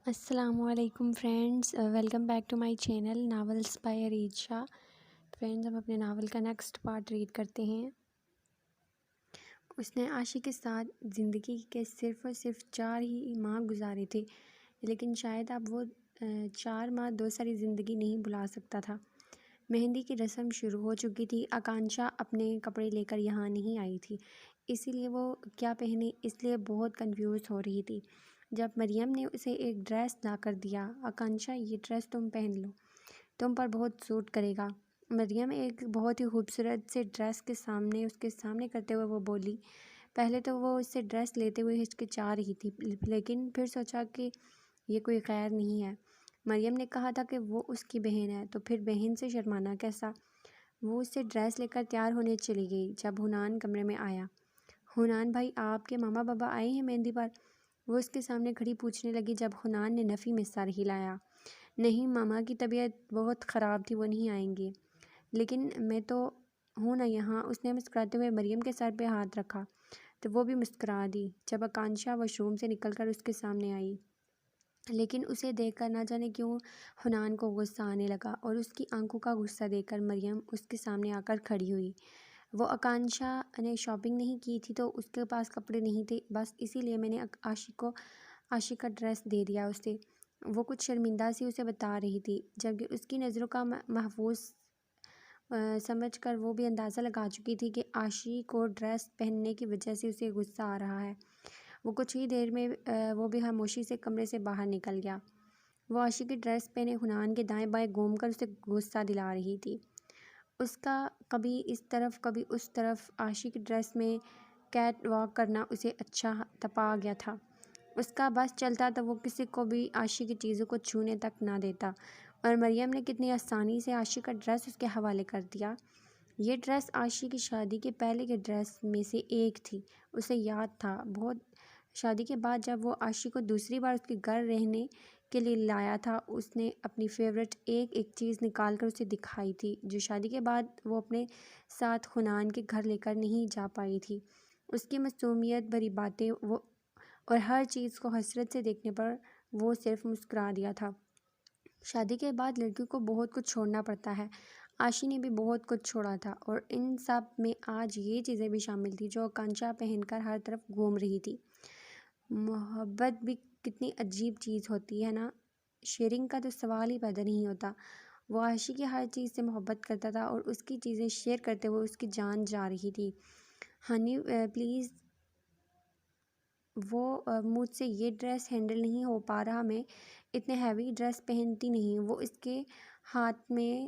السلام علیکم friends, welcome back to my channel novels by Areed Shah. Friends, ہم اپنے ناول کا نیکسٹ پارٹ ریڈ کرتے ہیں۔ اس نے عاشق کے ساتھ زندگی کے صرف اور صرف 4 ہی ماہ گزارے تھے، لیکن شاید اب وہ 4 ماہ 2 ساری زندگی نہیں بھلا سکتا تھا۔ مہندی کی رسم شروع ہو چکی تھی۔ آکانشا اپنے کپڑے لے کر یہاں نہیں آئی تھی، اسی لیے وہ کیا پہنے اس لیے بہت کنفیوز ہو رہی تھی۔ جب مریم نے اسے ایک ڈریس لا کر دیا، آکانشا یہ ڈریس تم پہن لو، تم پر بہت سوٹ کرے گا۔ مریم ایک بہت ہی خوبصورت سے ڈریس اس کے سامنے کرتے ہوئے وہ بولی۔ پہلے تو وہ اس سے ڈریس لیتے ہوئے ہچکچا رہی تھی، لیکن پھر سوچا کہ یہ کوئی خیر نہیں ہے۔ مریم نے کہا تھا کہ وہ اس کی بہن ہے، تو پھر بہن سے شرمانا کیسا؟ وہ اس سے ڈریس لے کر تیار ہونے چلی گئی۔ جب حنان کمرے میں آیا، حنان بھائی، آپ کے ماما بابا آئے ہیں مہندی پر؟ وہ اس کے سامنے کھڑی پوچھنے لگی جب حنان نے نفی میں سر ہلایا۔ نہیں، ماما کی طبیعت بہت خراب تھی، وہ نہیں آئیں گے۔ لیکن میں تو ہوں نا یہاں۔ اس نے مسکراتے ہوئے مریم کے سر پہ ہاتھ رکھا تو وہ بھی مسکرا دی جب آکانشا واش روم سے نکل کر اس کے سامنے آئی۔ لیکن اسے دیکھ کر نہ جانے کیوں حنان کو غصہ آنے لگا، اور اس کی آنکھوں کا غصہ دیکھ کر مریم اس کے سامنے آ کر کھڑی ہوئی۔ وہ آکانشا نے شاپنگ نہیں کی تھی تو اس کے پاس کپڑے نہیں تھے، بس اسی لیے میں نے عاشق کا ڈریس دے دیا اسے۔ وہ کچھ شرمندہ سی اسے بتا رہی تھی، جبکہ اس کی نظروں کا محفوظ سمجھ کر وہ بھی اندازہ لگا چکی تھی کہ عاشق کو ڈریس پہننے کی وجہ سے اسے غصہ آ رہا ہے۔ وہ کچھ ہی دیر میں وہ بھی خاموشی سے کمرے سے باہر نکل گیا۔ وہ عاشق کی ڈریس پہنے حنان کے دائیں بائیں گھوم کر اسے غصہ دلا رہی تھی۔ اس کا کبھی اس طرف کبھی اس طرف عاشق کی ڈریس میں کیٹ واک کرنا اسے اچھا تپا آ گیا تھا۔ اس کا بس چلتا تو وہ کسی کو بھی عاشق کی چیزوں کو چھونے تک نہ دیتا، اور مریم نے کتنی آسانی سے عاشق کا ڈریس اس کے حوالے کر دیا۔ یہ ڈریس عاشق کی شادی کے پہلے کے ڈریس میں سے ایک تھی، اسے یاد تھا۔ بہت شادی کے بعد جب وہ عاشق کو دوسری بار اس کے گھر رہنے کے لیے لایا تھا، اس نے اپنی فیورٹ ایک چیز نکال کر اسے دکھائی تھی، جو شادی کے بعد وہ اپنے ساتھ حنان کے گھر لے کر نہیں جا پائی تھی۔ اس کی معصومیت بھری باتیں اور ہر چیز کو حسرت سے دیکھنے پر وہ صرف مسکرا دیا تھا۔ شادی کے بعد لڑکی کو بہت کچھ چھوڑنا پڑتا ہے۔ عاشق نے بھی بہت کچھ چھوڑا تھا، اور ان سب میں آج یہ چیزیں بھی شامل تھیں جو آکانشا پہن کر ہر طرف گھوم رہی تھی۔ محبت بھی کتنی عجیب چیز ہوتی ہے نا، شیئرنگ کا تو سوال ہی پیدا نہیں ہوتا۔ وہ عاشق کی ہر چیز سے محبت کرتا تھا، اور اس کی چیزیں شیئر کرتے ہوئے اس کی جان جا رہی تھی۔ ہنی پلیز، وہ مجھ سے یہ ڈریس ہینڈل نہیں ہو پا رہا، میں اتنے ہیوی ڈریس پہنتی نہیں۔ وہ اس کے ہاتھ میں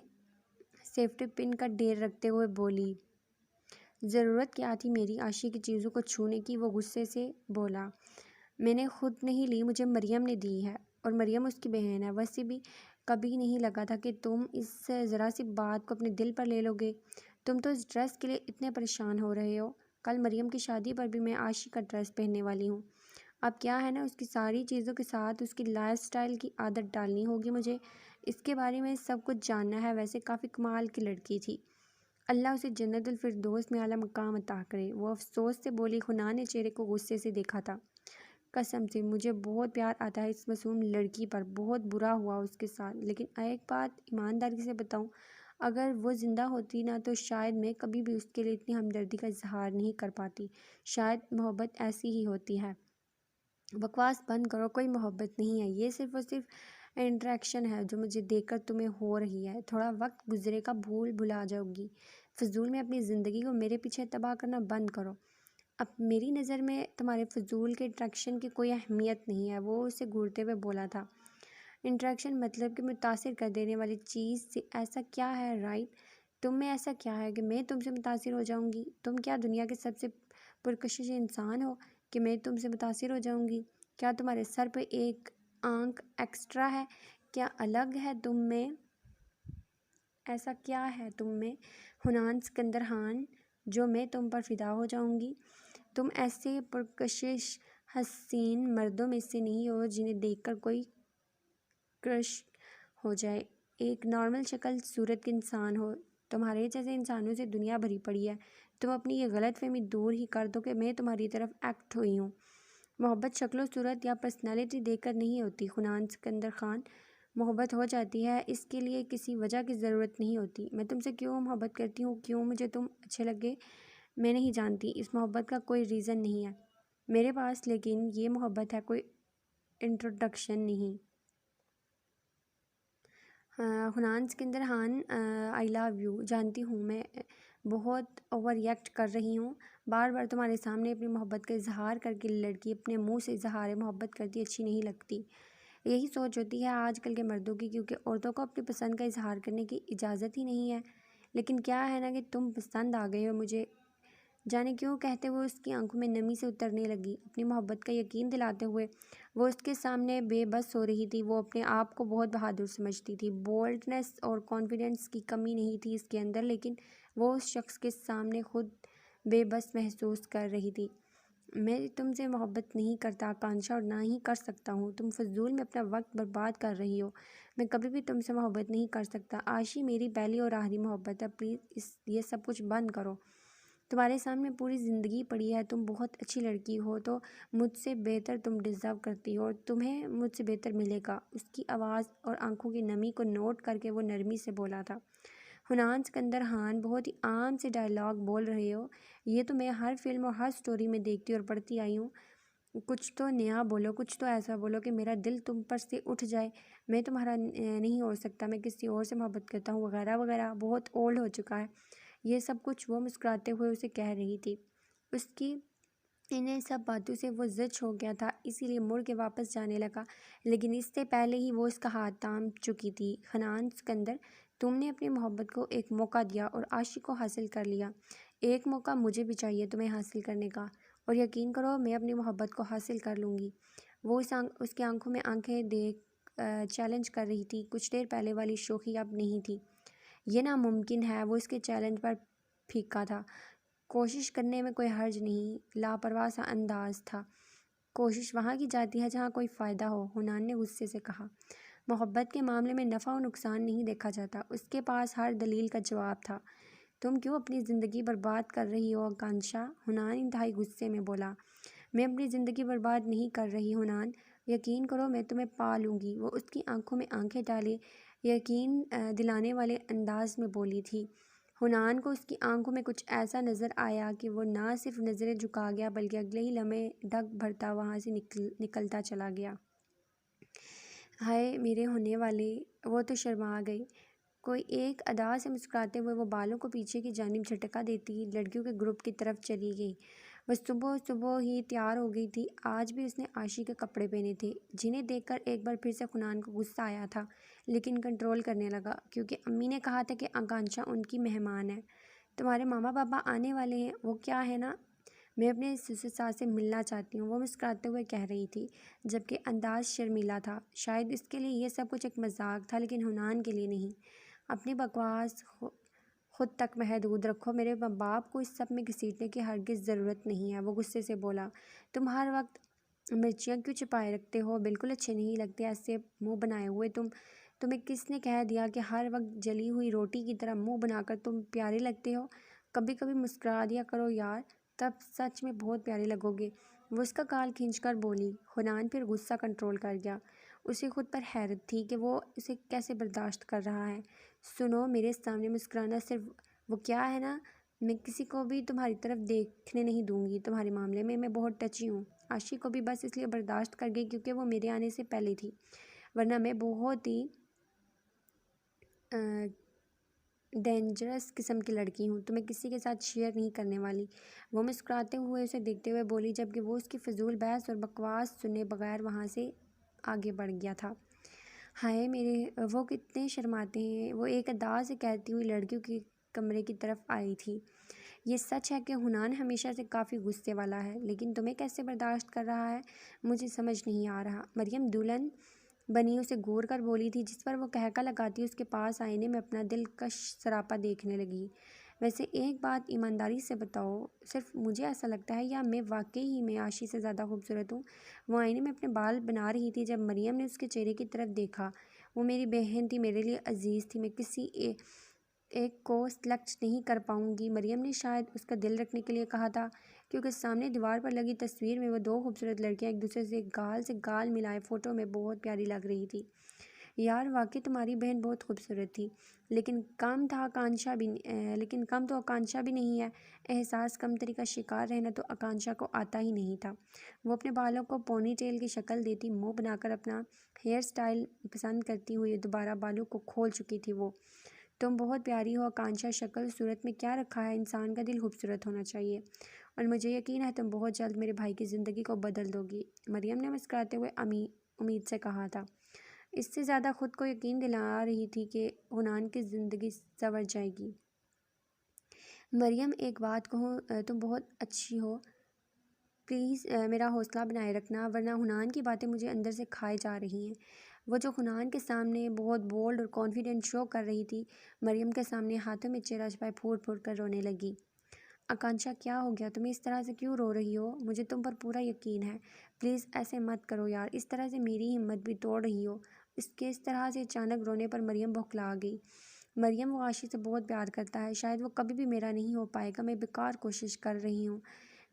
سیفٹی پن کا ڈھیر رکھتے ہوئے بولی۔ ضرورت کیا تھی میری عاشق کی چیزوں کو چھونے کی؟ وہ غصے سے بولا۔ میں نے خود نہیں لی، مجھے مریم نے دی ہے، اور مریم اس کی بہن ہے۔ ویسے بھی کبھی نہیں لگا تھا کہ تم اس ذرا سی بات کو اپنے دل پر لے لو گے۔ تم تو اس ڈریس کے لیے اتنے پریشان ہو رہے ہو۔ کل مریم کی شادی پر بھی میں عاشق کا ڈریس پہننے والی ہوں۔ اب کیا ہے نا، اس کی ساری چیزوں کے ساتھ اس کی لائف سٹائل کی عادت ڈالنی ہوگی مجھے۔ اس کے بارے میں سب کچھ جاننا ہے۔ ویسے کافی کمال کی لڑکی تھی، اللہ اسے جنت الفردوس میں اعلیٰ مقام عطا کرے، وہ افسوس سے بولی۔ حنان نے چہرے کو غصے سے دیکھا تھا۔ قسم سے مجھے بہت پیار آتا ہے اس معصوم لڑکی پر، بہت برا ہوا اس کے ساتھ، لیکن ایک بات ایمانداری سے بتاؤں، اگر وہ زندہ ہوتی نا تو شاید میں کبھی بھی اس کے لیے اتنی ہمدردی کا اظہار نہیں کر پاتی۔ شاید محبت ایسی ہی ہوتی ہے۔ بکواس بند کرو، کوئی محبت نہیں ہے، یہ صرف اور صرف انٹریکشن ہے جو مجھے دیکھ کر تمہیں ہو رہی ہے۔ تھوڑا وقت گزرے گا، بھلا جاؤ گی۔ فضول میں اپنی زندگی کو میرے پیچھے تباہ کرنا بند کرو۔ اب میری نظر میں تمہارے فضول کے انٹریکشن کی کوئی اہمیت نہیں ہے، وہ اسے گھورتے ہوئے بولا تھا۔ انٹریکشن مطلب کہ متاثر کر دینے والی چیز سے ایسا کیا ہے رائٹ؟ تم میں ایسا کیا ہے کہ میں تم سے متاثر ہو جاؤں گی؟ تم کیا دنیا کے سب سے پرکشش انسان ہو کہ میں تم سے متاثر ہو جاؤں گی؟ کیا تمہارے سر پہ ایک آنکھ ایکسٹرا ہے؟ کیا الگ ہے تم میں؟ ایسا کیا ہے تم میں حنان سکندر خان جو میں تم پر فدا ہو جاؤں گی؟ تم ایسے پرکشش حسین مردوں میں سے نہیں ہو جنہیں دیکھ کر کوئی کرش ہو جائے۔ ایک نارمل شکل صورت کے انسان ہو۔ تمہارے جیسے انسانوں سے دنیا بھری پڑی ہے۔ تم اپنی یہ غلط فہمی دور ہی کر دو کہ میں تمہاری طرف ایکٹ ہوئی ہوں۔ محبت شکل و صورت یا پرسنالٹی دیکھ کر نہیں ہوتی حنان سکندر خان۔ محبت ہو جاتی ہے، اس کے لیے کسی وجہ کی ضرورت نہیں ہوتی۔ میں تم سے کیوں محبت کرتی ہوں، کیوں مجھے تم اچھے لگے، میں نہیں جانتی۔ اس محبت کا کوئی ریزن نہیں ہے میرے پاس، لیکن یہ محبت ہے، کوئی انٹروڈکشن نہیں۔ حنان سکندر خان، آئی لو یو۔ جانتی ہوں میں بہت اوور ریئیکٹ کر رہی ہوں۔ بار بار تمہارے سامنے اپنی محبت کا اظہار کر کے لڑکی اپنے منہ سے اظہار محبت کرتی اچھی نہیں لگتی۔ یہی سوچ ہوتی ہے آج کل کے مردوں کی، کیونکہ عورتوں کو اپنی پسند کا اظہار کرنے کی اجازت ہی نہیں ہے۔ لیکن کیا ہے نا کہ تم پسند آ گئے ہو مجھے، جانے کیوں کہتے ہوئے اس کی آنکھوں میں نمی سے اترنے لگی۔ اپنی محبت کا یقین دلاتے ہوئے وہ اس کے سامنے بے بس ہو رہی تھی۔ وہ اپنے آپ کو بہت بہادر سمجھتی تھی، بولڈنس اور کانفیڈنس کی کمی نہیں تھی اس کے اندر، لیکن وہ اس شخص کے سامنے خود بے بس محسوس کر رہی تھی۔ میں تم سے محبت نہیں کرتا آکانشا، اور نہ ہی کر سکتا ہوں۔ تم فضول میں اپنا وقت برباد کر رہی ہو۔ میں کبھی بھی تم سے محبت نہیں کر سکتا۔ عاشی میری پہلی اور آخری محبت ہے، پلیز یہ سب کچھ بند کرو۔ تمہارے سامنے پوری زندگی پڑی ہے، تم بہت اچھی لڑکی ہو، تو مجھ سے بہتر تم ڈیزرو کرتی ہو، اور تمہیں مجھ سے بہتر ملے گا۔ اس کی آواز اور آنکھوں کی نمی کو نوٹ کر کے وہ نرمی سے بولا تھا۔ حنان سکندر خان، بہت ہی عام سے ڈائلاگ بول رہے ہو، یہ تو میں ہر فلم اور ہر سٹوری میں دیکھتی اور پڑھتی آئی ہوں۔ کچھ تو نیا بولو، کچھ تو ایسا بولو کہ میرا دل تم پر سے اٹھ جائے۔ میں تمہارا نہیں ہو سکتا، میں کسی اور سے محبت کرتا ہوں، وغیرہ وغیرہ، بہت اولڈ ہو چکا ہے یہ سب کچھ۔ وہ مسکراتے ہوئے اسے کہہ رہی تھی۔ اس کی انہیں سب باتوں سے وہ زچ ہو گیا تھا، اسی لیے مڑ کے واپس جانے لگا، لیکن اس سے پہلے ہی وہ اس کا ہاتھ تھام چکی تھی۔ حنان سکندر، تم نے اپنی محبت کو ایک موقع دیا اور عاشق کو حاصل کر لیا۔ ایک موقع مجھے بھی چاہیے تمہیں حاصل کرنے کا، اور یقین کرو میں اپنی محبت کو حاصل کر لوں گی۔ وہ اس کی آنکھوں میں آنکھیں دیکھ چیلنج کر رہی تھی۔ کچھ دیر پہلے والی شوخی اب نہیں تھی۔ یہ ناممکن ہے، وہ اس کے چیلنج پر پھیکا تھا۔ کوشش کرنے میں کوئی حرج نہیں، لاپرواہ سا انداز تھا۔ کوشش وہاں کی جاتی ہے جہاں کوئی فائدہ ہو، حنان نے غصے سے کہا۔ محبت کے معاملے میں نفع و نقصان نہیں دیکھا جاتا۔ اس کے پاس ہر دلیل کا جواب تھا۔ تم کیوں اپنی زندگی برباد کر رہی ہو آکانشا؟ حنان انتہائی غصے میں بولا۔ میں اپنی زندگی برباد نہیں کر رہی حنان، یقین کرو میں تمہیں پا لوں گی۔ وہ اس کی آنکھوں میں آنکھیں ڈالے یقین دلانے والے انداز میں بولی تھی۔ حنان کو اس کی آنکھوں میں کچھ ایسا نظر آیا کہ وہ نہ صرف نظریں جھکا گیا بلکہ اگلے ہی لمحے ڈگ بھرتا وہاں سے نکلتا چلا گیا۔ ہائے میرے ہونے والے، وہ تو شرما گئی۔ کوئی ایک ادا سے مسکراتے ہوئے وہ بالوں کو پیچھے کی جانب جھٹکا دیتی لڑکیوں کے گروپ کی طرف چلی گئی۔ وہ صبح ہی تیار ہو گئی تھی۔ آج بھی اس نے عاشی کے کپڑے پہنے تھے، جنہیں دیکھ کر ایک بار پھر سے حنان کو غصہ آیا تھا، لیکن کنٹرول کرنے لگا، کیونکہ امی نے کہا تھا کہ آکانشا ان کی مہمان ہے۔ تمہارے ماما پاپا آنے والے ہیں، وہ کیا ہے نا، میں اپنے سسر ساس سے ملنا چاہتی ہوں، وہ مسکراتے ہوئے کہہ رہی تھی، جبکہ انداز شرمیلا تھا۔ شاید اس کے لیے یہ سب کچھ ایک مذاق تھا، لیکن حنان کے لیے نہیں۔ اپنی بکواس خود تک محدود رکھو، میرے باپ کو اس سب میں گھسیٹنے کی ہرگز ضرورت نہیں ہے، وہ غصے سے بولا۔ تم ہر وقت مرچیاں کیوں چھپائے رکھتے ہو، بالکل اچھے نہیں لگتے ایسے منہ بنائے ہوئے۔ تمہیں کس نے کہہ دیا کہ ہر وقت جلی ہوئی روٹی کی طرح منہ بنا کر تم پیارے لگتے ہو؟ کبھی کبھی مسکرا دیا کرو یار، تب سچ میں بہت پیارے لگو گے، وہ اس کا گال کھینچ کر بولی۔ حنان پھر غصہ کنٹرول کر گیا۔ اسے خود پر حیرت تھی کہ وہ اسے کیسے برداشت کر رہا ہے۔ سنو، میرے سامنے مسکرانا صرف وہ کیا ہے نا، میں کسی کو بھی تمہاری طرف دیکھنے نہیں دوں گی۔ تمہارے معاملے میں بہت ٹچی ہوں۔ عاشق کو بھی بس اس لیے برداشت کر گئی کیونکہ وہ میرے آنے سے پہلے تھی، ورنہ میں بہت ہی ڈینجرس قسم کی لڑکی ہوں، تمہیں کسی کے ساتھ شیئر نہیں کرنے والی۔ وہ مسکراتے ہوئے اسے دیکھتے ہوئے بولی، جبکہ وہ اس کی فضول بحث اور بکواس سنے بغیر وہاں سے آگے بڑھ گیا تھا۔ ہائے میرے، وہ کتنے شرماتے ہیں، وہ ایک ادا سے کہتی ہوئی لڑکیوں کے کمرے کی طرف آئی تھی۔ یہ سچ ہے کہ حنان ہمیشہ سے کافی غصے والا ہے، لیکن تمہیں کیسے برداشت کر رہا ہے، مجھے سمجھ نہیں آ رہا۔ مریم دلہن بنی اسے گھور کر بولی تھی، جس پر وہ قہقہ لگاتی اس کے پاس آئینے میں اپنا دلکش سراپا دیکھنے لگی۔ ویسے ایک بات ایمانداری سے بتاؤ، صرف مجھے ایسا لگتا ہے یا میں واقعی ہی میں عاشی سے زیادہ خوبصورت ہوں؟ وہ آئینے میں اپنے بال بنا رہی تھی جب مریم نے اس کے چہرے کی طرف دیکھا۔ وہ میری بہن تھی، میرے لیے عزیز تھی، میں کسی ایک کو سلیکٹ نہیں کر پاؤں گی۔ مریم نے شاید اس کا دل رکھنے کے لیے کہا تھا، کیونکہ سامنے دیوار پر لگی تصویر میں وہ دو خوبصورت لڑکیاں ایک دوسرے سے گال ملائے فوٹو میں بہت پیاری لگ رہی تھی۔ یار واقعی تمہاری بہن بہت خوبصورت تھی، لیکن کم تو آکانشا بھی نہیں ہے۔ احساس کمتری کا شکار رہنا تو آکانشا کو آتا ہی نہیں تھا۔ وہ اپنے بالوں کو پونی ٹیل کی شکل دیتی منہ بنا کر اپنا ہیئر سٹائل پسند کرتی ہوئی دوبارہ بالوں کو کھول چکی تھی وہ۔ تم بہت پیاری ہو آکانشا، شکل صورت میں کیا رکھا ہے، انسان کا دل خوبصورت ہونا چاہیے، اور مجھے یقین ہے تم بہت جلد میرے بھائی کی زندگی کو بدل دو گی، مریم نے مسکراتے ہوئے امید سے کہا تھا۔ اس سے زیادہ خود کو یقین دلا رہی تھی کہ حنان کی زندگی سنور جائے گی۔ مریم ایک بات کہوں، تم بہت اچھی ہو، پلیز میرا حوصلہ بنائے رکھنا، ورنہ حنان کی باتیں مجھے اندر سے کھائے جا رہی ہیں۔ وہ جو حنان کے سامنے بہت بولڈ اور کانفیڈنٹ شو کر رہی تھی، مریم کے سامنے ہاتھوں میں چہرہ چھپائے پھوٹ پھوٹ کر رونے لگی۔ آکانشا کیا ہو گیا، تمہیں اس طرح سے کیوں رو رہی ہو؟ مجھے تم پر پورا یقین ہے، پلیز ایسے مت کرو یار، اس طرح سے میری ہمت بھی توڑ رہی ہو۔ اس طرح سے اچانک رونے پر مریم بھوکلا گئی۔ مریم، وہ عاشی سے بہت پیار کرتا ہے، شاید وہ کبھی بھی میرا نہیں ہو پائے گا، میں بیکار کوشش کر رہی ہوں۔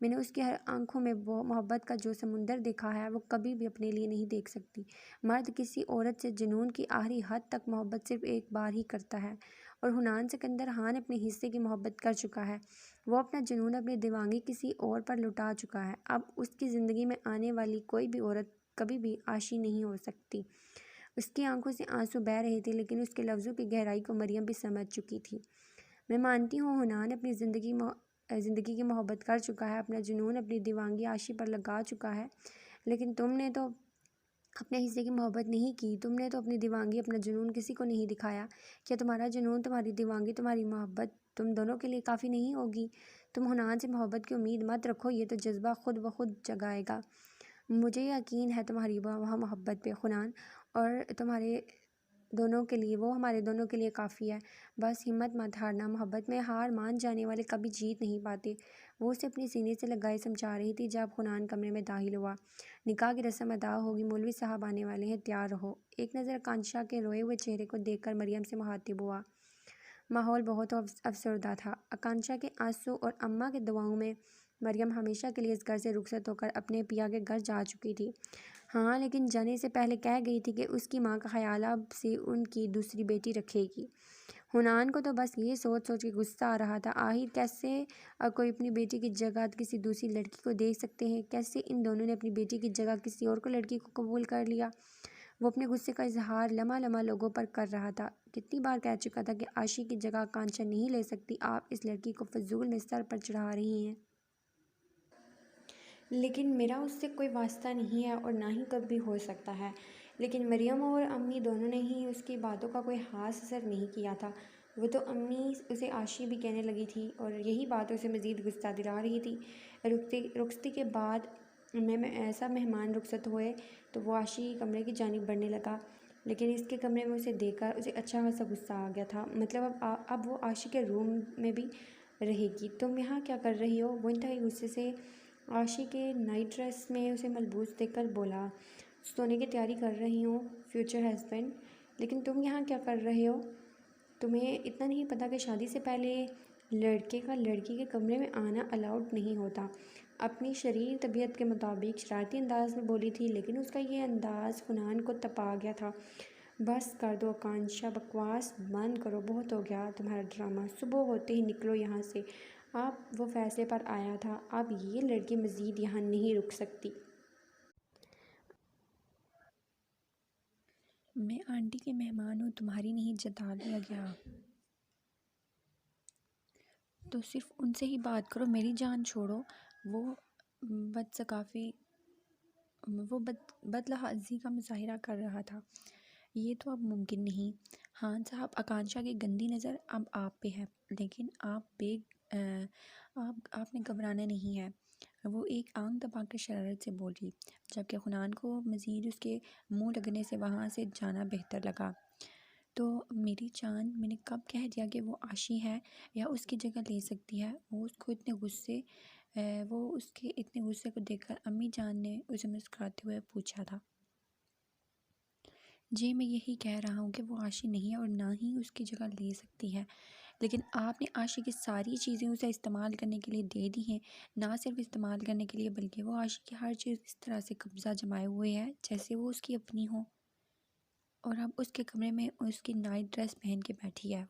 میں نے اس کی ہر آنکھوں میں وہ محبت کا جو سمندر دیکھا ہے وہ کبھی بھی اپنے لیے نہیں دیکھ سکتی۔ مرد کسی عورت سے جنون کی آخری حد تک محبت صرف ایک بار ہی کرتا ہے، اور حنان سکندر خان اپنے حصے کی محبت کر چکا ہے۔ وہ اپنا جنون، اپنی دیوانگی کسی اور پر لٹا چکا ہے۔ اب اس کی زندگی میں آنے والی کوئی بھی عورت کبھی بھی عاشی نہیں ہو سکتی۔ اس کی آنکھوں سے آنسو بہہ رہے تھے، لیکن اس کے لفظوں کی گہرائی کو مریم بھی سمجھ چکی تھی۔ میں مانتی ہوں حنان اپنی زندگی کی محبت کر چکا ہے، اپنا جنون، اپنی دیوانگی عاشی پر لگا چکا ہے، لیکن تم نے تو اپنے حصے کی محبت نہیں کی، تم نے تو اپنی دیوانگی، اپنا جنون کسی کو نہیں دکھایا۔ کیا تمہارا جنون، تمہاری دیوانگی، تمہاری محبت تم دونوں کے لیے کافی نہیں ہوگی؟ تم حنان سے محبت کی امید مت رکھو، یہ تو جذبہ خود بخود جگائے گا۔ مجھے یقین ہے تمہاری وہاں محبت پہ حنان، اور وہ ہمارے دونوں کے لیے کافی ہے۔ بس ہمت مت ہارنا، محبت میں ہار مان جانے والے کبھی جیت نہیں پاتے۔ وہ اسے اپنے سینے سے لگائے سمجھا رہی تھی جب حنان کمرے میں داخل ہوا۔ نکاح کی رسم ادا ہوگی، مولوی صاحب آنے والے ہیں، تیار رہو۔ ایک نظر آکانشا کے روئے ہوئے چہرے کو دیکھ کر مریم سے مخاطب ہوا۔ ماحول بہت افسردہ تھا۔ آکانشا کے آنسو اور اماں کی دعاؤں میں مریم ہمیشہ کے لیے اس گھر سے رخصت ہو کر اپنے پیا کے گھر جا چکی تھی۔ ہاں، لیکن جانے سے پہلے کہہ گئی تھی کہ اس کی ماں کا خیال اب سے ان کی دوسری بیٹی رکھے گی۔ حنان کو تو بس یہ سوچ کے غصہ آ رہا تھا، آخر کیسے کوئی اپنی بیٹی کی جگہ کسی دوسری لڑکی کو دیکھ سکتے ہیں؟ کیسے ان دونوں نے اپنی بیٹی کی جگہ کسی اور لڑکی کو قبول کر لیا؟ وہ اپنے غصے کا اظہار لمحہ لمحہ لوگوں پر کر رہا تھا۔ کتنی بار کہہ چکا تھا کہ عاشی کی جگہ آکانشا نہیں لے سکتی، آپ اس لڑکی کو فضول میں سر پر چڑھا رہی ہیں۔ لیکن میرا اس سے کوئی واسطہ نہیں ہے اور نہ ہی کبھی ہو سکتا ہے۔ لیکن مریم اور امی دونوں نے ہی اس کی باتوں کا کوئی خاص اثر نہیں کیا تھا۔ وہ تو امی اسے عاشی بھی کہنے لگی تھی، اور یہی بات اسے مزید غصہ دلا رہی تھی۔ رخصتی کے بعد سب مہمان رخصت ہوئے تو وہ عاشی کے کمرے کی جانب بڑھنے لگا، لیکن اس کے کمرے میں اسے دیکھ کر اسے اچھا خاصا غصہ آ گیا تھا۔ مطلب اب وہ عاشی کے روم میں بھی رہے گی؟ تم یہاں کیا کر رہی ہو؟ وہ انتہائی غصے سے عاشی کے نائٹ ڈریس میں اسے ملبوس دیکھ کر بولا۔ سونے کی تیاری کر رہی ہوں فیوچر ہسبینڈ۔ لیکن تم یہاں کیا کر رہے ہو؟ تمہیں اتنا نہیں پتہ کہ شادی سے پہلے لڑکے کا لڑکی کے کمرے میں آنا الاؤڈ نہیں ہوتا؟ اپنی شریر طبیعت کے مطابق شرارتی انداز میں بولی تھی، لیکن اس کا یہ انداز حنان کو تپا گیا تھا۔ بس کر دو آکانشا، بکواس بند کرو، بہت ہو گیا تمہارا ڈرامہ، صبح ہوتے ہی نکلو یہاں سے۔ اب وہ فیصلے پر آیا تھا، اب یہ لڑکی مزید یہاں نہیں رک سکتی۔ میں آنٹی کے مہمان ہوں، تمہاری نہیں، جتا لیا گیا تو صرف ان سے ہی بات کرو، میری جان چھوڑو۔ وہ بد لہذی کا مظاہرہ کر رہا تھا۔ یہ تو اب ممکن نہیں۔ خان صاحب، آکانشا کی گندی نظر اب آپ پہ ہے، لیکن آپ نے گھبرانا نہیں ہے، وہ ایک آنکھ دبا کر شرارت سے بولی، جبکہ حنان کو مزید اس کے منہ لگنے سے وہاں سے جانا بہتر لگا۔ تو میری جان، میں نے کب کہہ دیا کہ وہ عاشی ہے یا اس کی جگہ لے سکتی ہے؟ وہ اس کے اتنے غصے کو دیکھ کر امی جان نے اسے مسکراتے ہوئے پوچھا تھا۔ جی، میں یہی کہہ رہا ہوں کہ وہ عاشی نہیں ہے اور نہ ہی اس کی جگہ لے سکتی ہے، لیکن آپ نے عاشق کی ساری چیزیں اسے استعمال کرنے کے لیے دے دی ہیں، نہ صرف استعمال کرنے کے لیے بلکہ وہ عاشق کی ہر چیز اس طرح سے قبضہ جمائے ہوئے ہے جیسے وہ اس کی اپنی ہو، اور اب اس کے کمرے میں اس کی نائٹ ڈریس پہن کے بیٹھی ہے،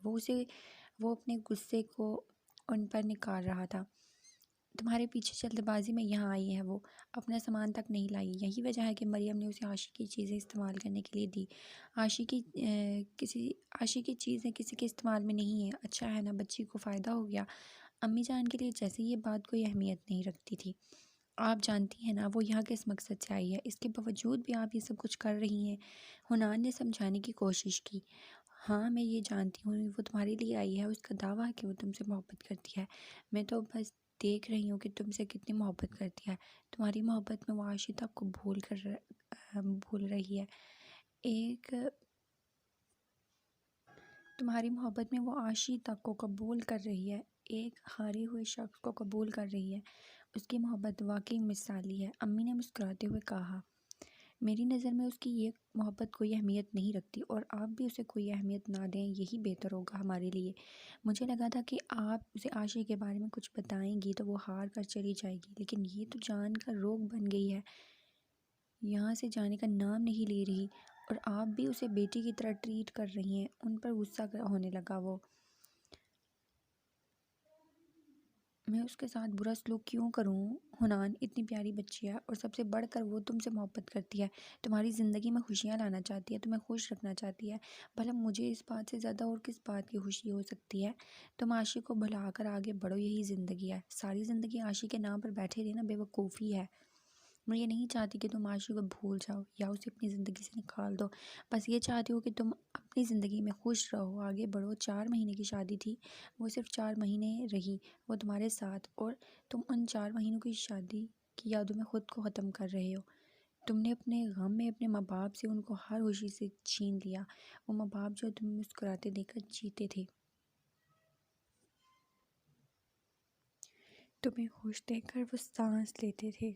وہ اپنے غصے کو ان پر نکال رہا تھا۔ تمہارے پیچھے جلد بازی میں یہاں آئی ہے، وہ اپنا سامان تک نہیں لائی، یہی وجہ ہے کہ مریم نے اسے عاشق کی چیزیں استعمال کرنے کے لیے دی۔ عاشق کی چیزیں کسی کے استعمال میں نہیں ہیں، اچھا ہے نا، بچی کو فائدہ ہو گیا۔ امی جان کے لیے جیسے یہ بات کوئی اہمیت نہیں رکھتی تھی۔ آپ جانتی ہیں نا وہ یہاں کس مقصد سے آئی ہے، اس کے باوجود بھی آپ یہ سب کچھ کر رہی ہیں۔ حنان نے سمجھانے کی کوشش کی۔ ہاں میں یہ جانتی ہوں وہ تمہارے لیے آئی ہے، اس کا دعویٰ ہے کہ وہ تم سے محبت کرتی ہے، میں تو بس دیکھ رہی ہوں کہ تم سے کتنی محبت کرتی ہے۔ تمہاری محبت میں وہ عاشق کو بھول رہی ہے، ایک تمہاری محبت میں وہ عاشق تک کو قبول کر رہی ہے، ایک ہارے ہوئے شخص کو قبول کر رہی ہے۔ اس کی محبت واقعی مثالی ہے، امی نے مسکراتے ہوئے کہا۔ میری نظر میں اس کی یہ محبت کوئی اہمیت نہیں رکھتی، اور آپ بھی اسے کوئی اہمیت نہ دیں، یہی بہتر ہوگا ہمارے لیے۔ مجھے لگا تھا کہ آپ اسے عاشق کے بارے میں کچھ بتائیں گی تو وہ ہار کر چلی جائے گی، لیکن یہ تو جان کا روگ بن گئی ہے، یہاں سے جانے کا نام نہیں لے رہی، اور آپ بھی اسے بیٹی کی طرح ٹریٹ کر رہی ہیں۔ ان پر غصہ ہونے لگا وہ۔ میں اس کے ساتھ برا سلوک کیوں کروں؟ حنان اتنی پیاری بچی ہے، اور سب سے بڑھ کر وہ تم سے محبت کرتی ہے، تمہاری زندگی میں خوشیاں لانا چاہتی ہے، تمہیں خوش رکھنا چاہتی ہے۔ بھلا مجھے اس بات سے زیادہ اور کس بات کی خوشی ہو سکتی ہے؟ تم عاشق کو بھلا کر آگے بڑھو، یہی زندگی ہے۔ ساری زندگی عاشق کے نام پر بیٹھے رہنا بے وقوفی ہے۔ میں یہ نہیں چاہتی کہ تم عاشق کو بھول جاؤ یا اسے اپنی زندگی سے نکال دو، بس یہ چاہتی ہو کہ تم اپنی زندگی میں خوش رہو، آگے بڑھو۔ 4 مہینے کی شادی تھی، وہ صرف 4 مہینے رہی وہ تمہارے ساتھ، اور تم ان 4 مہینوں کی شادی کی یادوں میں خود کو ختم کر رہے ہو۔ تم نے اپنے غم میں اپنے ماں باپ سے ان کو ہر خوشی سے چھین لیا، وہ ماں باپ جو تمہیں مسکراتے دیکھ کر جیتے تھے، تمہیں خوش دیکھ کر وہ سانس لیتے تھے۔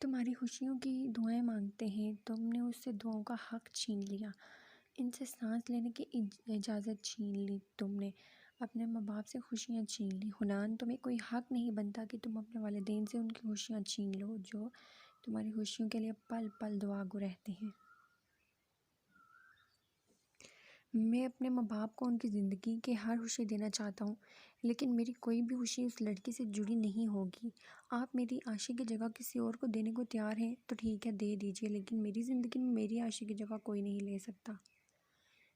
تمہاری خوشیوں کی دعائیں مانگتے ہیں، تم نے اس سے دعاؤں کا حق چھین لیا، ان سے سانس لینے کی اجازت چھین لی، تم نے اپنے ماں باپ سے خوشیاں چھین لی۔ حنان تمہیں کوئی حق نہیں بنتا کہ تم اپنے والدین سے ان کی خوشیاں چھین لو، جو تمہاری خوشیوں کے لیے پل پل دعا گو رہتے ہیں۔ میں اپنے ماں باپ کو ان کی زندگی کے ہر خوشی دینا چاہتا ہوں، لیکن میری کوئی بھی خوشی اس لڑکی سے جڑی نہیں ہوگی۔ آپ میری عاشق کی جگہ کسی اور کو دینے کو تیار ہیں تو ٹھیک ہے، دے دیجیے، لیکن میری زندگی میں میری عاشق کی جگہ کوئی نہیں لے سکتا۔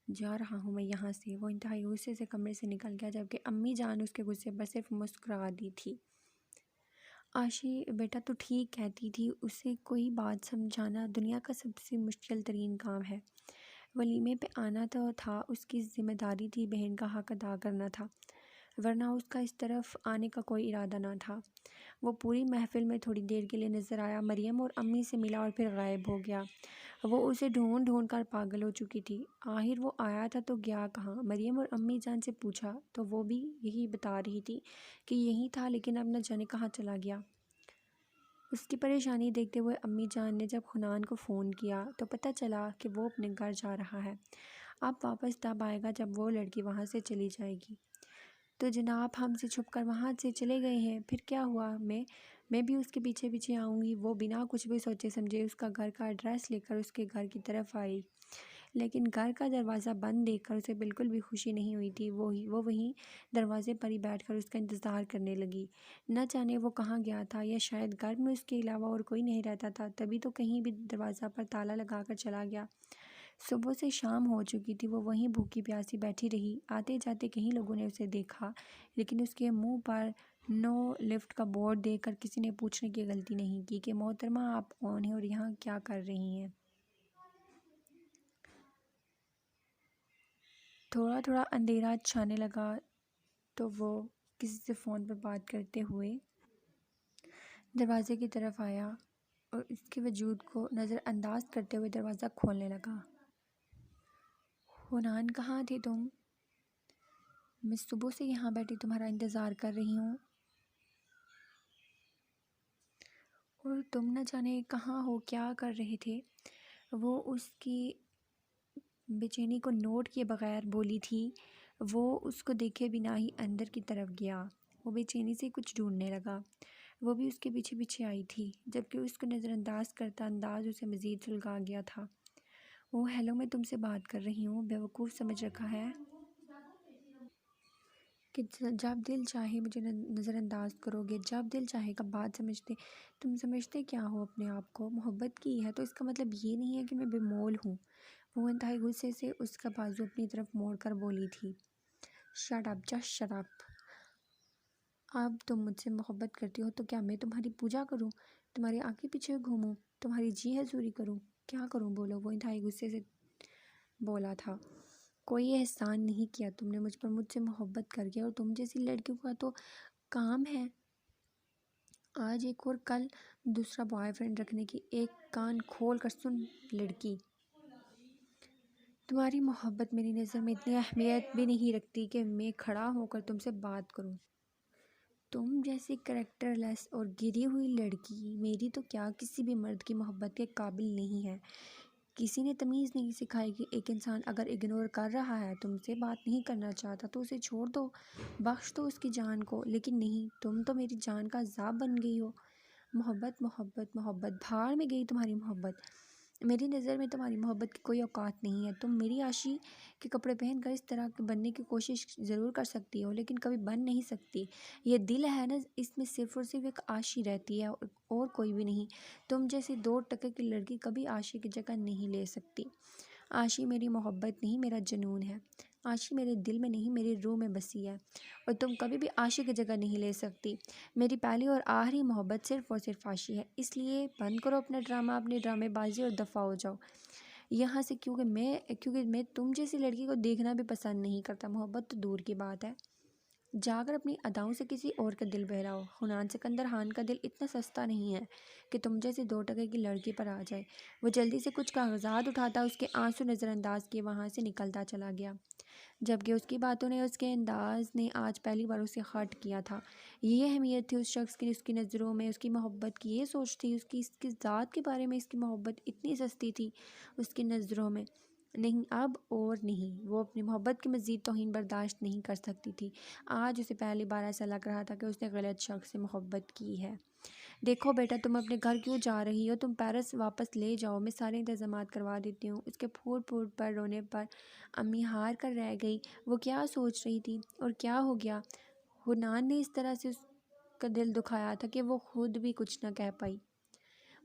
جا رہا ہوں میں یہاں سے، وہ انتہائی غصے سے کمرے سے نکل گیا، جبکہ امی جان اس کے غصے پر صرف مسکرا دی تھی۔ عاشی بیٹا تو ٹھیک کہتی تھی، اسے کوئی بات سمجھانا دنیا کا سب سے مشکل ترین کام ہے۔ ولیمے پہ آنا تو تھا، اس کی ذمہ داری تھی بہن کا حق ادا کرنا تھا، ورنہ اس کا اس طرف آنے کا کوئی ارادہ نہ تھا۔ وہ پوری محفل میں تھوڑی دیر کے لیے نظر آیا، مریم اور امی سے ملا اور پھر غائب ہو گیا۔ وہ اسے ڈھونڈ ڈھونڈ کر پاگل ہو چکی تھی۔ آخر وہ آیا تھا تو گیا کہاں؟ مریم اور امی جان سے پوچھا تو وہ بھی یہی بتا رہی تھی کہ یہی تھا، لیکن اب نہ جانے کہاں چلا گیا۔ اس کی پریشانی دیکھتے ہوئے امی جان نے جب حنان کو فون کیا تو پتہ چلا کہ وہ اپنے گھر جا رہا ہے۔ اب واپس تب آئے گا جب وہ لڑکی وہاں سے چلی جائے گی۔ تو جناب ہم سے چھپ کر وہاں سے چلے گئے ہیں، پھر کیا ہوا؟ میں بھی اس کے پیچھے پیچھے آؤں گی۔ وہ بنا کچھ بھی سوچے سمجھے اس کا گھر کا ایڈریس لے کر اس کے گھر کی طرف آئی، لیکن گھر کا دروازہ بند دیکھ کر اسے بالکل بھی خوشی نہیں ہوئی تھی۔ وہ وہیں دروازے پر ہی بیٹھ کر اس کا انتظار کرنے لگی۔ نہ جانے وہ کہاں گیا تھا، یا شاید گھر میں اس کے علاوہ اور کوئی نہیں رہتا تھا، تبھی تو کہیں بھی دروازہ پر تالا لگا کر چلا گیا۔ صبح سے شام ہو چکی تھی، وہ وہیں بھوکی پیاسی بیٹھی رہی۔ آتے جاتے کئی لوگوں نے اسے دیکھا، لیکن اس کے منہ پر نو لفٹ کا بورڈ دیکھ کر کسی نے پوچھنے کی غلطی نہیں کی کہ محترمہ آپ کون ہیں اور یہاں کیا کر رہی ہیں؟ تھوڑا تھوڑا اندھیرا چھانے لگا تو وہ کسی سے فون پر بات کرتے ہوئے دروازے کی طرف آیا اور اس کے وجود کو نظر انداز کرتے ہوئے دروازہ کھولنے لگا۔ حنان کہاں تھی تم؟ میں صبح سے یہاں بیٹھی تمہارا انتظار کر رہی ہوں، اور تم نہ جانے کہاں ہو، کیا کر رہے تھے؟ وہ اس کی بے چینی کو نوٹ کیے بغیر بولی تھی۔ وہ اس کو دیکھے بنا ہی اندر کی طرف گیا۔ وہ بے چینی سے کچھ ڈھونڈنے لگا۔ وہ بھی اس کے پیچھے پیچھے آئی تھی، جبکہ اس کو نظر انداز کرتا انداز اسے مزید سلگا گیا تھا۔ اوہ ہیلو، میں تم سے بات کر رہی ہوں، بیوقوف سمجھ رکھا ہے کہ جب دل چاہے مجھے نظر انداز کرو گے، جب دل چاہے کا بات سمجھتے تم سمجھتے کیا ہو اپنے آپ کو؟ محبت کی ہے تو اس کا مطلب یہ نہیں ہے کہ میں بے مول ہوں۔ وہ انتہائی غصے سے اس کا بازو اپنی طرف موڑ کر بولی تھی، shut up, just shut up. اب تم مجھ سے محبت کرتی ہو تو کیا میں تمہاری پوجا کروں، تمہارے آگے پیچھے گھوموں، تمہاری جی حضوری کروں؟ کیا کروں بولو؟ وہ انتہائی غصے سے بولا تھا۔ کوئی احسان نہیں کیا تم نے مجھ پر، مجھ سے محبت کر کے، اور تم جیسی لڑکیوں کا تو کام ہے آج ایک اور کل دوسرا بوائے فرینڈ رکھنے کی۔ ایک کان کھول کر سن لڑکی، تمہاری محبت میری نظر میں اتنی اہمیت بھی نہیں رکھتی کہ میں کھڑا ہو کر تم سے بات کروں۔ تم جیسی کریکٹر لیس اور گری ہوئی لڑکی میری تو کیا کسی بھی مرد کی محبت کے قابل نہیں ہے۔ کسی نے تمیز نہیں سکھائی کہ ایک انسان اگر اگنور کر رہا ہے، تم سے بات نہیں کرنا چاہتا تو اسے چھوڑ دو، بخش دو اس کی جان کو، لیکن نہیں، تم تو میری جان کا عذاب بن گئی ہو۔ محبت محبت محبت، بھاڑ میں گئی تمہاری محبت۔ میری نظر میں تمہاری محبت کی کوئی اوقات نہیں ہے۔ تم میری عاشی کے کپڑے پہن کر اس طرح کے بننے کی کوشش ضرور کر سکتی ہو، لیکن کبھی بن نہیں سکتی۔ یہ دل ہے نا، اس میں صرف اور صرف ایک عاشی رہتی ہے اور کوئی بھی نہیں۔ تم جیسی 2 ٹکے کی لڑکی کبھی عاشی کی جگہ نہیں لے سکتی۔ عاشی میری محبت نہیں، میرا جنون ہے۔ عاشی میرے دل میں نہیں، میری روح میں بسی ہے، اور تم کبھی بھی عاشی کی جگہ نہیں لے سکتی۔ میری پہلی اور آخری محبت صرف اور صرف عاشی ہے۔ اس لیے بند کرو اپنا ڈرامہ، اپنی ڈرامے بازی، اور دفع ہو جاؤ یہاں سے، کیونکہ میں تم جیسی لڑکی کو دیکھنا بھی پسند نہیں کرتا۔ محبت تو دور کی بات ہے، جا کر اپنی اداؤں سے کسی اور کا دل بہلاؤ۔ حنان سکندر خان کا دل اتنا سستا نہیں ہے کہ تم جیسی 2 ٹکے کی لڑکی پر آ جائے۔ وہ جلدی سے کچھ کاغذات اٹھاتا، اس کے آنسو نظر انداز کیے وہاں سے نکلتا چلا گیا، جبکہ اس کی باتوں نے، اس کے انداز نے آج پہلی بار اسے ہرٹ کیا تھا۔ یہ اہمیت تھی اس شخص کی، اس کی نظروں میں اس کی محبت کی یہ سوچ تھی، اس کی ذات کے بارے میں اس کی محبت اتنی سستی تھی اس کی نظروں میں۔ نہیں، اب اور نہیں، وہ اپنی محبت کی مزید توہین برداشت نہیں کر سکتی تھی۔ آج اسے پہلی بار ایسا لگ رہا تھا کہ اس نے غلط شخص سے محبت کی ہے۔ دیکھو بیٹا، تم اپنے گھر کیوں جا رہی ہو؟ تم پیرس واپس لے جاؤ، میں سارے انتظامات کروا دیتی ہوں۔ اس کے پھوٹ پھوٹ پر رونے پر امی ہار کر رہ گئی۔ وہ کیا سوچ رہی تھی اور کیا ہو گیا؟ حنان نے اس طرح سے اس کا دل دکھایا تھا کہ وہ خود بھی کچھ نہ کہہ پائی۔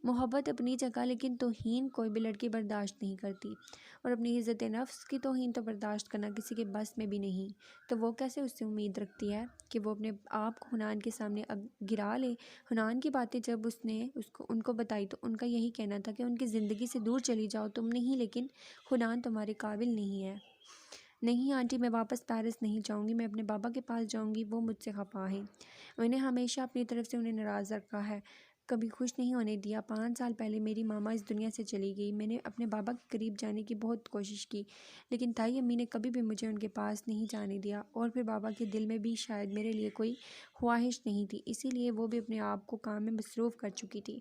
محبت اپنی جگہ، لیکن توہین کوئی بھی لڑکی برداشت نہیں کرتی، اور اپنی عزت نفس کی توہین تو برداشت کرنا کسی کے بس میں بھی نہیں۔ تو وہ کیسے اس سے امید رکھتی ہے کہ وہ اپنے آپ کو حنان کے سامنے گرا لے؟ حنان کی باتیں جب اس نے ان کو بتائی تو ان کا یہی کہنا تھا کہ ان کی زندگی سے دور چلی جاؤ تم نہیں، لیکن حنان تمہارے قابل نہیں ہے۔ نہیں آنٹی، میں واپس پیرس نہیں جاؤں گی، میں اپنے بابا کے پاس جاؤں گی، وہ مجھ سے خفا ہیں۔ میں نے ہمیشہ اپنی طرف سے انہیں ناراض رکھا ہے، کبھی خوش نہیں ہونے دیا۔ 5 سال پہلے میری ماما اس دنیا سے چلی گئی۔ میں نے اپنے بابا کے قریب جانے کی بہت کوشش کی، لیکن تائی امی نے کبھی بھی مجھے ان کے پاس نہیں جانے دیا، اور پھر بابا کے دل میں بھی شاید میرے لیے کوئی خواہش نہیں تھی، اسی لیے وہ بھی اپنے آپ کو کام میں مصروف کر چکی تھی۔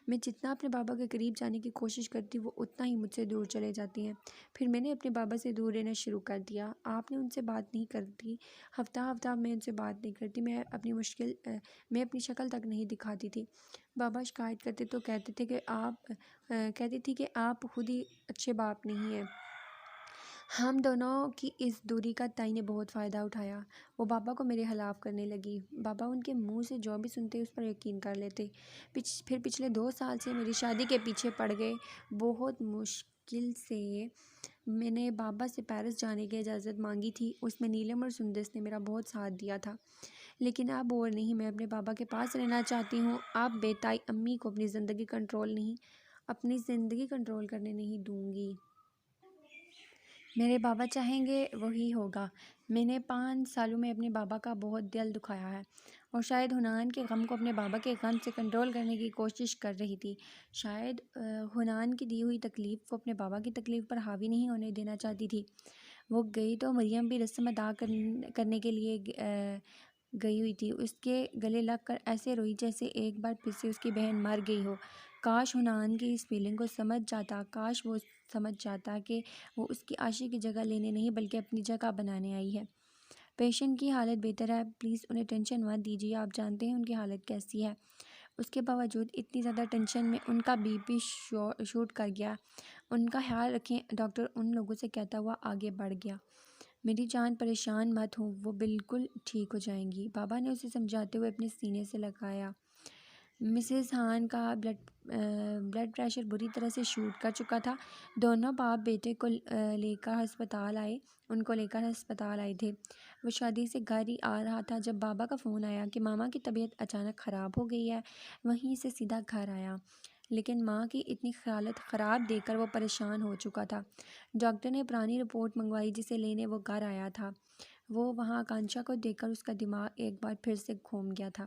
میں جتنا اپنے بابا کے قریب جانے کی کوشش کرتی وہ اتنا ہی مجھ سے دور چلے جاتی ہیں۔ پھر میں نے اپنے بابا سے دور رہنا شروع کر دیا۔ آپ نے ان سے بات نہیں کرتی، ہفتہ ہفتہ میں ان سے بات نہیں کرتی، میں اپنی شکل تک نہیں دکھاتی تھی۔ بابا شکایت کرتے تو کہتی تھی کہ آپ خود ہی اچھے باپ نہیں ہیں۔ ہم دونوں کی اس دوری کا تائی نے بہت فائدہ اٹھایا۔ وہ بابا کو میرے خلاف کرنے لگی۔ بابا ان کے منہ سے جو بھی سنتے اس پر یقین کر لیتے۔ پھر پچھلے 2 سال سے میری شادی کے پیچھے پڑ گئے۔ بہت مشکل سے میں نے بابا سے پیرس جانے کی اجازت مانگی تھی، اس میں نیلم اور سندس نے میرا بہت ساتھ دیا تھا، لیکن اب اور نہیں، میں اپنے بابا کے پاس رہنا چاہتی ہوں۔ اب بے تائی امی کو اپنی زندگی کنٹرول کرنے نہیں دوں گی۔ میرے بابا چاہیں گے وہی ہوگا۔ میں نے 5 سالوں میں اپنے بابا کا بہت دل دکھایا ہے، اور شاید حنان کے غم کو اپنے بابا کے غم سے کنٹرول کرنے کی کوشش کر رہی تھی۔ شاید حنان کی دی ہوئی تکلیف وہ اپنے بابا کی تکلیف پر حاوی نہیں ہونے دینا چاہتی تھی۔ وہ گئی تو مریم بھی رسم ادا کرنے کے لیے گئی ہوئی تھی۔ اس کے گلے لگ کر ایسے روئی جیسے ایک بار پھر سے اس کی بہن مر گئی ہو۔ کاش حنان کی اس فیلنگ کو سمجھ جاتا، کاش وہ سمجھ جاتا کہ وہ اس کی عاشق کی جگہ لینے نہیں بلکہ اپنی جگہ بنانے آئی ہے۔ پیشنٹ کی حالت بہتر ہے، پلیز انہیں ٹینشن مت دیجیے، آپ جانتے ہیں ان کی حالت کیسی ہے۔ اس کے باوجود اتنی زیادہ ٹینشن میں ان کا بی پی شوٹ کر گیا۔ ان کا خیال رکھیں، ڈاکٹر ان لوگوں سے کہتا ہوا آگے بڑھ گیا۔ میری جان پریشان مت ہو، وہ بالکل ٹھیک ہو جائیں گی، بابا نے اسے سمجھاتے ہوئے اپنے سینے سے لگایا۔ مسز ہان کا بلڈ پریشر بری طرح سے شوٹ کر چکا تھا۔ دونوں باپ بیٹے کو لے کر ہسپتال آئے تھے۔ وہ شادی سے گھر ہی آ رہا تھا جب بابا کا فون آیا کہ ماما کی طبیعت اچانک خراب ہو گئی ہے۔ وہیں سے سیدھا گھر آیا، لیکن ماں کی اتنی حالت خراب دیکھ کر وہ پریشان ہو چکا تھا۔ ڈاکٹر نے پرانی رپورٹ منگوائی جسے لینے وہ گھر آیا تھا۔ وہ وہاں آکانشا کو دیکھ کر اس کا دماغ ایک بار پھر سے گھوم گیا تھا۔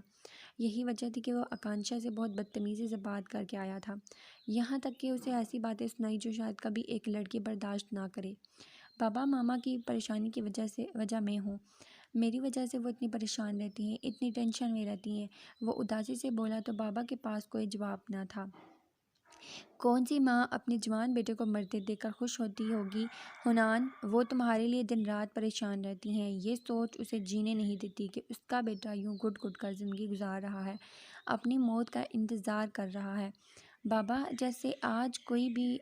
یہی وجہ تھی کہ وہ آکانشا سے بہت بدتمیزی سے بات کر کے آیا تھا، یہاں تک کہ اسے ایسی باتیں سنائی جو شاید کبھی ایک لڑکی برداشت نہ کرے۔ بابا ماما کی پریشانی کی وجہ میں ہوں، میری وجہ سے وہ اتنی پریشان رہتی ہیں، اتنی ٹینشن میں رہتی ہیں۔ وہ اداسی سے بولا تو بابا کے پاس کوئی جواب نہ تھا۔ کون سی ماں اپنے جوان بیٹے کو مرتے دیکھ کر خوش ہوتی ہوگی؟ حنان، وہ تمہارے لیے دن رات پریشان رہتی ہیں، یہ سوچ اسے جینے نہیں دیتی کہ اس کا بیٹا یوں گھٹ گھٹ کر زندگی گزار رہا ہے، اپنی موت کا انتظار کر رہا ہے۔ بابا جیسے آج کوئی بھی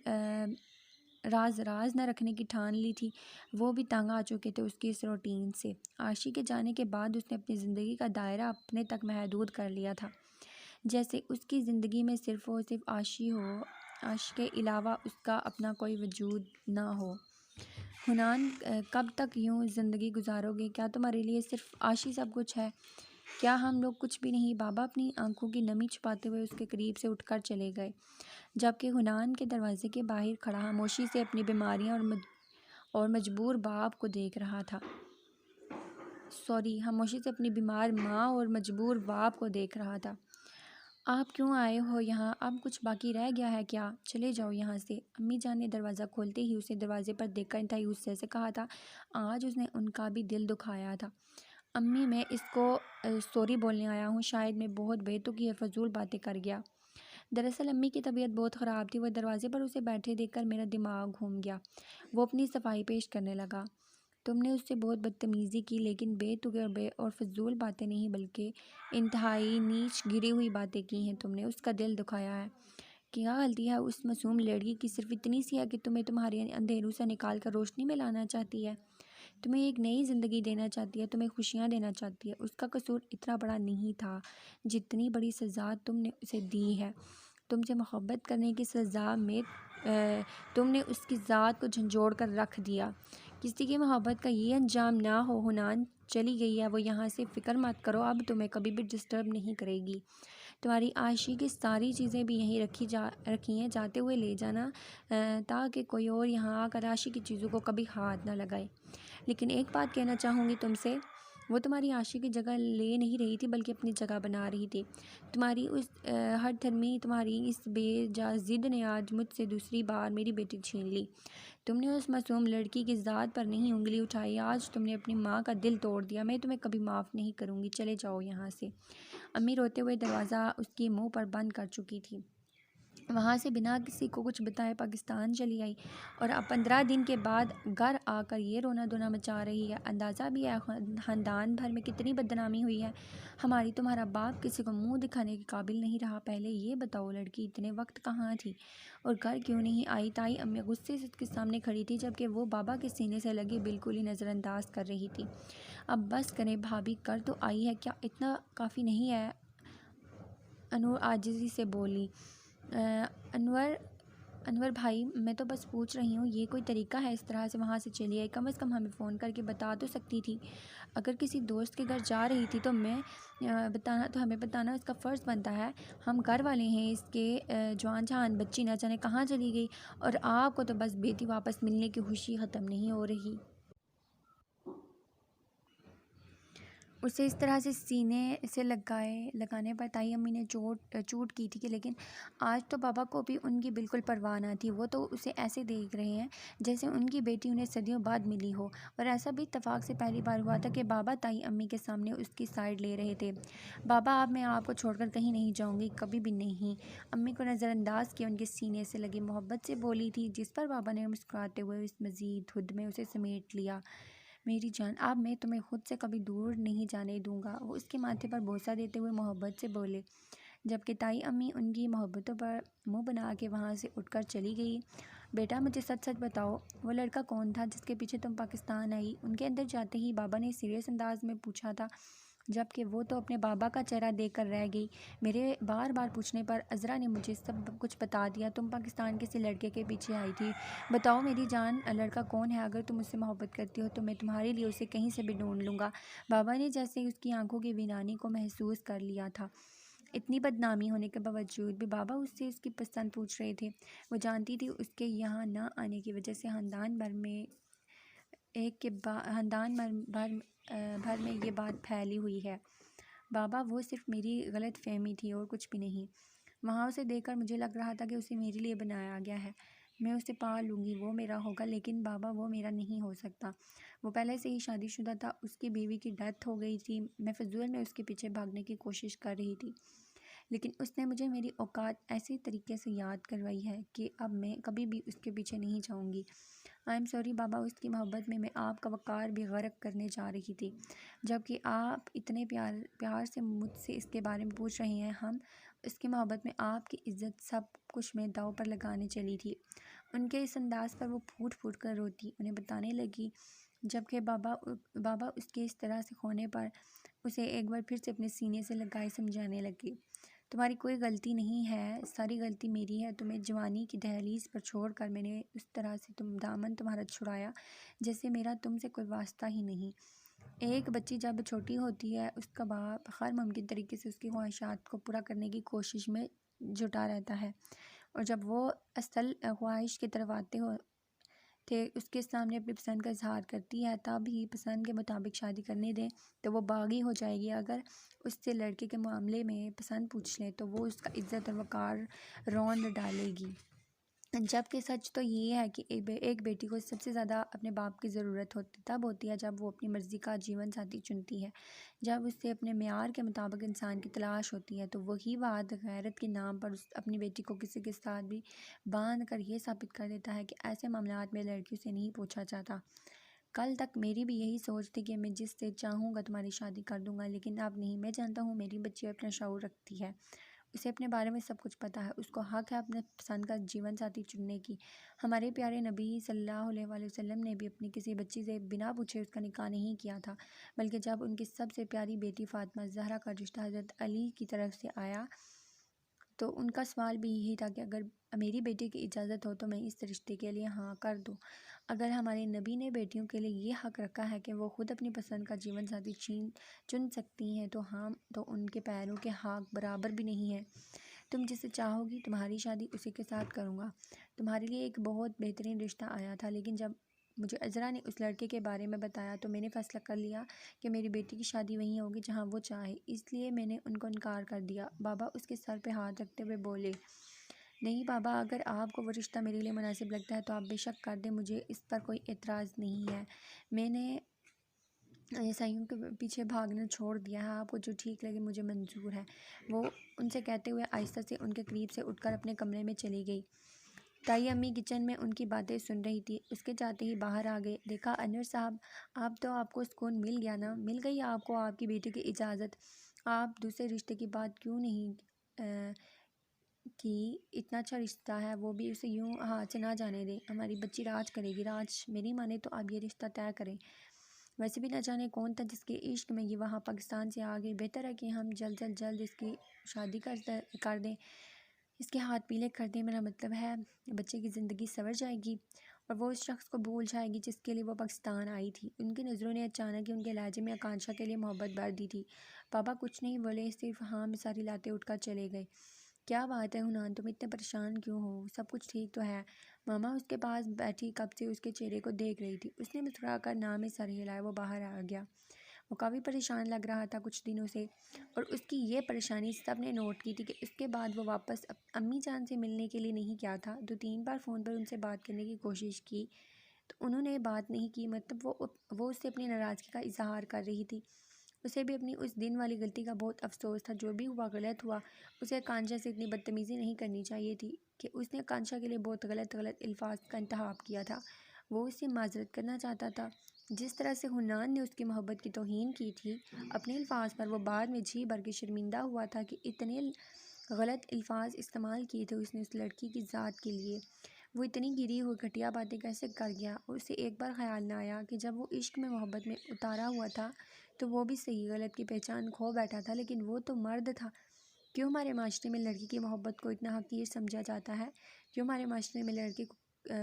راز نہ رکھنے کی ٹھان لی تھی، وہ بھی تنگ آ چکے تھے اس کی اس روٹین سے۔ عاشق کے جانے کے بعد اس نے اپنی زندگی کا دائرہ اپنے تک محدود کر لیا تھا، جیسے اس کی زندگی میں صرف اور صرف عاشق ہو، عاشق کے علاوہ اس کا اپنا کوئی وجود نہ ہو۔ حنان، کب تک یوں زندگی گزارو گے؟ کیا تمہارے لیے صرف عاشق سب کچھ ہے؟ کیا ہم لوگ کچھ بھی نہیں؟ بابا اپنی آنکھوں کی نمی چھپاتے ہوئے اس کے قریب سے اٹھ کر چلے گئے، جبکہ حنان کے دروازے کے باہر کھڑا خاموشی سے اپنی بیماریاں اور مجبور باپ کو دیکھ رہا تھا۔ خاموشی سے اپنی بیمار ماں اور مجبور باپ کو دیکھ رہا تھا۔ آپ کیوں آئے ہو یہاں؟ اب کچھ باقی رہ گیا ہے کیا؟ چلے جاؤ یہاں سے۔ امی جان نے دروازہ کھولتے ہی اسے دروازے پر دیکھ کر انتہائی غصے سے کہا تھا۔ آج اس نے ان کا بھی دل دکھایا تھا۔ امی، میں اس کو سوری بولنے آیا ہوں، شاید میں بہت بے تکی اور فضول باتیں کر گیا۔ دراصل امی کی طبیعت بہت خراب تھی، وہ دروازے پر اسے بیٹھے دیکھ کر میرا دماغ گھوم گیا۔ وہ اپنی صفائی پیش کرنے لگا۔ تم نے اس سے بہت بدتمیزی کی، لیکن بے تکی اور فضول باتیں نہیں بلکہ انتہائی نیچ گری ہوئی باتیں کی ہیں۔ تم نے اس کا دل دکھایا ہے۔ کیا غلطی ہے اس معصوم لڑکی کی؟ صرف اتنی سی ہے کہ تمہیں تمہارے اندھیروں سے نکال کر روشنی میں لانا چاہتی ہے، تمہیں ایک نئی زندگی دینا چاہتی ہے، تمہیں خوشیاں دینا چاہتی ہے۔ اس کا قصور اتنا بڑا نہیں تھا جتنی بڑی سزا تم نے اسے دی ہے۔ تم سے محبت کرنے کی سزا میں تم نے اس کی ذات کو جھنجھوڑ کر رکھ دیا۔ کسی کی محبت کا یہ انجام نہ ہو۔ حنان چلی گئی ہے وہ یہاں سے، فکر مت کرو، اب تمہیں کبھی بھی ڈسٹرب نہیں کرے گی۔ تمہاری عاشق کی ساری چیزیں بھی یہیں رکھی ہیں، جاتے ہوئے لے جانا تاکہ کوئی اور یہاں آ کر عاشق کی چیزوں کو کبھی ہاتھ نہ لگائے۔ لیکن ایک بات کہنا چاہوں گی تم سے، وہ تمہاری عاشق کی جگہ لے نہیں رہی تھی بلکہ اپنی جگہ بنا رہی تھی۔ تمہاری اس ہر دھرمی، تمہاری اس بے جا ضد نے آج مجھ سے دوسری بار میری بیٹی چھین لی۔ تم نے اس معصوم لڑکی کی ذات پر نہیں انگلی اٹھائی، آج تم نے اپنی ماں کا دل توڑ دیا، میں تمہیں کبھی معاف نہیں کروں گی، چلے جاؤ یہاں سے۔ امی روتے ہوئے دروازہ اس کے منہ پر بند کر چکی تھی۔ وہاں سے بنا کسی کو کچھ بتائے پاکستان چلی آئی اور اب 15 دن کے بعد گھر آ کر یہ رونا دھونا مچا رہی ہے۔ اندازہ بھی ہے خاندان بھر میں کتنی بدنامی ہوئی ہے ہماری۔ تمہارا باپ کسی کو منہ دکھانے کے قابل نہیں رہا۔ پہلے یہ بتاؤ لڑکی اتنے وقت کہاں تھی اور گھر کیوں نہیں آئی؟ تائی امی غصے سے اس کے سامنے کھڑی تھی جبکہ وہ بابا کے سینے سے لگی بالکل ہی نظر انداز کر رہی تھی۔ اب بس کریں بھابھی، کر تو آئی ہے، کیا اتنا کافی نہیں ہے؟ انور عاجزی سے بولی۔ انور بھائی، میں تو بس پوچھ رہی ہوں، یہ کوئی طریقہ ہے اس طرح سے وہاں سے چلی آئی؟ کم از کم ہمیں فون کر کے بتا تو سکتی تھی۔ اگر کسی دوست کے گھر جا رہی تھی تو ہمیں بتانا اس کا فرض بنتا ہے۔ ہم گھر والے ہیں اس کے، جوان جہان بچی نہ جانے کہاں چلی گئی، اور آپ کو تو بس بیٹی واپس ملنے کی خوشی ختم نہیں ہو رہی۔ اسے اس طرح سے سینے سے لگانے پر تائی امی نے چوٹ کی تھی کہ لیکن آج تو بابا کو بھی ان کی بالکل پرواہ نہ تھی۔ وہ تو اسے ایسے دیکھ رہے ہیں جیسے ان کی بیٹی انہیں صدیوں بعد ملی ہو، اور ایسا بھی اتفاق سے پہلی بار ہوا تھا کہ بابا تائی امی کے سامنے اس کی سائیڈ لے رہے تھے۔ بابا اب میں آپ کو چھوڑ کر کہیں نہیں جاؤں گی، کبھی بھی نہیں، امی کو نظر انداز کیا ان کے سینے سے لگی محبت سے بولی تھی، جس پر بابا نے مسکراتے ہوئے اس مزید خود میں اسے سمیٹ لیا۔ میری جان، اب میں تمہیں خود سے کبھی دور نہیں جانے دوں گا، وہ اس کے ماتھے پر بوسہ دیتے ہوئے محبت سے بولے، جبکہ تائی امی ان کی محبتوں پر منہ بنا کے وہاں سے اٹھ کر چلی گئی۔ بیٹا مجھے سچ سچ بتاؤ، وہ لڑکا کون تھا جس کے پیچھے تم پاکستان آئی؟ ان کے اندر جاتے ہی بابا نے سیریس انداز میں پوچھا تھا، جبکہ وہ تو اپنے بابا کا چہرہ دیکھ کر رہ گئی۔ میرے بار بار پوچھنے پر عذرا نے مجھے سب کچھ بتا دیا، تم پاکستان کسی لڑکے کے پیچھے آئی تھی۔ بتاؤ میری جان، لڑکا کون ہے؟ اگر تم اس سے محبت کرتی ہو تو میں تمہارے لیے اسے کہیں سے بھی ڈھونڈ لوں گا۔ بابا نے جیسے اس کی آنکھوں کی ویرانی کو محسوس کر لیا تھا۔ اتنی بدنامی ہونے کے باوجود بھی بابا اس سے اس کی پسند پوچھ رہے تھے۔ وہ جانتی تھی اس کے یہاں نہ آنے کی وجہ سے خاندان بھر میں یہ بات پھیلی ہوئی ہے۔ بابا وہ صرف میری غلط فہمی تھی اور کچھ بھی نہیں۔ وہاں اسے دیکھ کر مجھے لگ رہا تھا کہ اسے میرے لیے بنایا گیا ہے، میں اسے پا لوں گی، وہ میرا ہوگا، لیکن بابا وہ میرا نہیں ہو سکتا۔ وہ پہلے سے ہی شادی شدہ تھا، اس کی بیوی کی ڈیتھ ہو گئی تھی، میں فضول میں اس کے پیچھے بھاگنے کی کوشش کر رہی تھی، لیکن اس نے مجھے میری اوقات ایسے طریقے سے یاد کروائی ہے کہ اب میں کبھی بھی اس کے پیچھے نہیں جاؤں گی۔ آئی ایم سوری بابا، اس کی محبت میں آپ کا وقار بھی غرق کرنے جا رہی تھی، جبکہ آپ اتنے پیار سے مجھ سے اس کے بارے میں پوچھ رہے ہیں۔ ہم اس کی محبت میں آپ کی عزت سب کچھ میں داؤ پر لگانے چلی تھی۔ ان کے اس انداز پر وہ پھوٹ پھوٹ کر روتی انہیں بتانے لگی، جبکہ بابا اس کے اس طرح سے کھونے پر اسے ایک بار پھر سے اپنے سینے سے لگائے سمجھانے لگے، تمہاری کوئی غلطی نہیں ہے، ساری غلطی میری ہے، تمہیں جوانی کی دہلیز پر چھوڑ کر میں نے اس طرح سے دامن تمہارا چھڑایا جیسے میرا تم سے کوئی واسطہ ہی نہیں۔ ایک بچی جب چھوٹی ہوتی ہے، اس کا باپ ہر ممکن طریقے سے اس کی خواہشات کو پورا کرنے کی کوشش میں جٹا رہتا ہے، اور جب وہ اصل خواہش کی طرف آتے تھے اس کے سامنے اپنی پسند کا اظہار کرتی ہے، تب ہی پسند کے مطابق شادی کرنے دیں تو وہ باغی ہو جائے گی۔ اگر اس سے لڑکے کے معاملے میں پسند پوچھ لیں تو وہ اس کا عزت اور وقار روند ڈالے گی، جبکہ سچ تو یہ ہے کہ ایک بیٹی کو سب سے زیادہ اپنے باپ کی ضرورت تب ہوتی ہے جب وہ اپنی مرضی کا جیون ساتھی چنتی ہے، جب اس سے اپنے معیار کے مطابق انسان کی تلاش ہوتی ہے، تو وہی بات غیرت کے نام پر اپنی بیٹی کو کسی کے ساتھ بھی باندھ کر یہ ثابت کر دیتا ہے کہ ایسے معاملات میں لڑکیوں سے نہیں پوچھا جاتا۔ کل تک میری بھی یہی سوچ تھی کہ میں جس سے چاہوں گا تمہاری شادی کر دوں گا، لیکن اب نہیں۔ میں جانتا ہوں میری بچی اپنا شعور رکھتی ہے، اسے اپنے بارے میں سب کچھ پتہ ہے، اس کو حق ہے اپنے پسند کا جیون ساتھی چننے کی۔ ہمارے پیارے نبی صلی اللہ علیہ وآلہ وسلم نے بھی اپنی کسی بچی سے بنا پوچھے اس کا نکاح نہیں کیا تھا، بلکہ جب ان کی سب سے پیاری بیٹی فاطمہ زہرا کا رشتہ حضرت علی کی طرف سے آیا تو ان کا سوال بھی یہی تھا کہ اگر میری بیٹی کی اجازت ہو تو میں اس رشتے کے لیے ہاں کر دوں۔ اگر ہمارے نبی نے بیٹیوں کے لیے یہ حق رکھا ہے کہ وہ خود اپنی پسند کا جیون ساتھی چن سکتی ہیں، تو ہم تو ان کے پیروں کے حق برابر بھی نہیں ہیں۔ تم جسے چاہو گی تمہاری شادی اسی کے ساتھ کروں گا۔ تمہارے لیے ایک بہت بہترین رشتہ آیا تھا، لیکن جب مجھے عذرا نے اس لڑکے کے بارے میں بتایا تو میں نے فیصلہ کر لیا کہ میری بیٹی کی شادی وہیں ہوگی جہاں وہ چاہے، اس لیے میں نے ان کو انکار کر دیا۔ بابا اس کے سر پہ ہاتھ رکھتے ہوئے بولے، نہیں بابا، اگر آپ کو وہ رشتہ میرے لیے مناسب لگتا ہے تو آپ بے شک کر دیں، مجھے اس پر کوئی اعتراض نہیں ہے۔ میں نے عیسائیوں کے پیچھے بھاگنا چھوڑ دیا ہے، آپ کو جو ٹھیک لگے مجھے منظور ہے۔ وہ ان سے کہتے ہوئے آہستہ سے ان کے قریب سے اٹھ کر اپنے کمرے میں چلی گئی۔ تائی امی کچن میں ان کی باتیں سن رہی تھی، اس کے جاتے ہی باہر آ گئے۔ دیکھا انور صاحب، اب تو آپ کو سکون مل گیا نا؟ مل گئی آپ کو آپ کی بیٹی کی اجازت؟ آپ دوسرے رشتے کی بات کیوں نہیں کی؟ اتنا اچھا رشتہ ہے، وہ بھی اسے یوں ہاتھ سے نہ جانے دیں۔ ہماری بچی راج کرے گی، راج میری مانے تو آپ یہ رشتہ طے کریں۔ ویسے بھی نہ جانے کون تھا جس کے عشق میں یہ وہاں پاکستان سے آ گئی، بہتر ہے کہ ہم جلد اس کی شادی کر دیں، اس کے ہاتھ پیلے کر دیں، میرا مطلب ہے بچے کی زندگی سنور جائے گی اور وہ اس شخص کو بھول جائے گی جس کے لیے وہ پاکستان آئی تھی۔ ان کی نظروں نے اچانک ہی ان کے لہجے میں آکانشا کے لیے محبت بھر دی تھی۔ بابا کچھ نہیں بولے، صرف ہاں میں ساری لاتے اٹھ کر چلے گئے۔ کیا بات ہے حنان، تم اتنے پریشان کیوں ہو؟ سب کچھ ٹھیک تو ہے؟ ماما اس کے پاس بیٹھی کب سے اس کے چہرے کو دیکھ رہی تھی، اس نے مسکرا کر نام میں سر ہلایا، وہ باہر آ گیا۔ وہ کافی پریشان لگ رہا تھا کچھ دنوں سے، اور اس کی یہ پریشانی سب نے نوٹ کی تھی کہ اس کے بعد وہ واپس امی جان سے ملنے کے لیے نہیں کیا تھا۔ 2-3 بار فون پر ان سے بات کرنے کی کوشش کی تو انہوں نے بات نہیں کی، مطلب وہ اس سے اپنی ناراضگی کا اظہار کر رہی تھی۔ اسے بھی اپنی اس دن والی غلطی کا بہت افسوس تھا۔ جو بھی ہوا غلط ہوا، اسے آکانشا سے اتنی بدتمیزی نہیں کرنی چاہیے تھی کہ اس نے آکانشا کے لیے بہت غلط الفاظ کا انتخاب کیا تھا۔ وہ اس سے معذرت کرنا چاہتا تھا۔ جس طرح سے حنان نے اس کی محبت کی توہین کی تھی اپنے الفاظ پر، وہ بعد میں جی بھر کے شرمندہ ہوا تھا کہ اتنے غلط الفاظ استعمال کیے تھے اس نے اس لڑکی کی ذات کے لیے۔ وہ اتنی گری ہوئی گھٹیا باتیں کیسے کر گیا، اور اسے ایک بار خیال نہ آیا کہ جب وہ عشق میں محبت میں اتارا ہوا تھا تو وہ بھی صحیح غلط کی پہچان کھو بیٹھا تھا، لیکن وہ تو مرد تھا۔ کیوں ہمارے معاشرے میں لڑکی کی محبت کو اتنا حقیر سمجھا جاتا ہے؟ کیوں ہمارے معاشرے میں لڑکی کو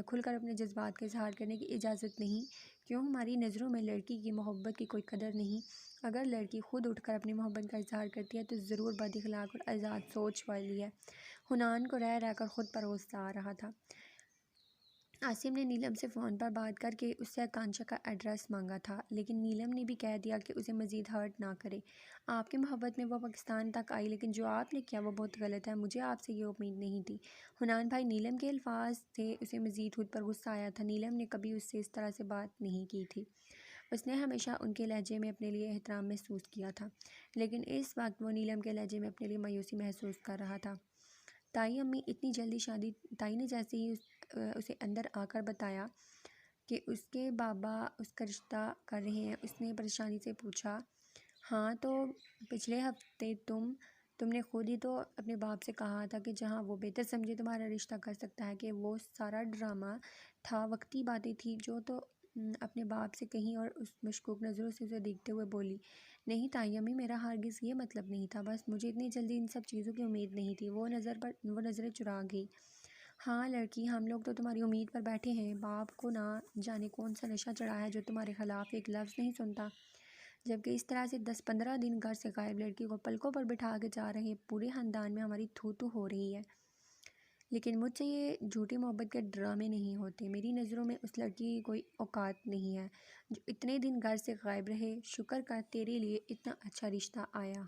کھل کر اپنے جذبات کا اظہار کرنے کی اجازت نہیں؟ کیوں ہماری نظروں میں لڑکی کی محبت کی کوئی قدر نہیں؟ اگر لڑکی خود اٹھ کر اپنی محبت کا اظہار کرتی ہے تو ضرور بد اخلاق اور آزاد سوچ والی ہے۔ حنان کو رہ کر خود پر غصہ آ رہا تھا۔ عاصم نے نیلم سے فون پر بات کر کے اس سے آکانشا کا ایڈریس مانگا تھا، لیکن نیلم نے بھی کہہ دیا کہ اسے مزید ہرٹ نہ کرے۔ آپ کی محبت میں وہ پاکستان تک آئی، لیکن جو آپ نے کیا وہ بہت غلط ہے۔ مجھے آپ سے یہ امید نہیں تھی۔ حنان بھائی، نیلم کے الفاظ سے اسے مزید خود پر غصہ آیا تھا۔ نیلم نے کبھی اس سے اس طرح سے بات نہیں کی تھی۔ اس نے ہمیشہ ان کے لہجے میں اپنے لیے احترام محسوس کیا تھا، لیکن اس وقت وہ نیلم کے لہجے میں اپنے لیے مایوسی محسوس کر رہا تھا۔ تائی امی اتنی جلدی شادی؟ تائی نے جیسے ہی اسے اندر آ کر بتایا کہ اس کے بابا اس کا رشتہ کر رہے ہیں، اس نے پریشانی سے پوچھا، ہاں تو پچھلے ہفتے تم نے خود ہی تو اپنے باپ سے کہا تھا کہ جہاں وہ بہتر سمجھے تمہارا رشتہ کر سکتا ہے، کہ وہ سارا ڈرامہ تھا، وقتی باتیں تھی جو تو اپنے باپ سے کہیں اور اس مشکوک نظروں سے اسے دیکھتے ہوئے بولی۔ نہیں تائی امی، میرا ہرگز یہ مطلب نہیں تھا، بس مجھے اتنی جلدی ان سب چیزوں کی امید نہیں تھی۔ وہ نظریں چرا گئی۔ ہاں لڑکی، ہم لوگ تو تمہاری امید پر بیٹھے ہیں۔ باپ کو نہ جانے کون سا نشہ چڑھا ہے جو تمہارے خلاف ایک لفظ نہیں سنتا، جبکہ اس طرح سے 10-15 دن گھر سے غائب لڑکی کو پلکوں پر بٹھا کے جا رہے پورے خاندان میں ہماری تھو تھو ہو رہی ہے۔ لیکن مجھ سے یہ جھوٹی محبت کے ڈرامے نہیں ہوتے۔ میری نظروں میں اس لڑکی کی کوئی اوقات نہیں ہے جو اتنے دن گھر سے غائب رہے۔ شکر کر تیرے لیے اتنا اچھا رشتہ آیا۔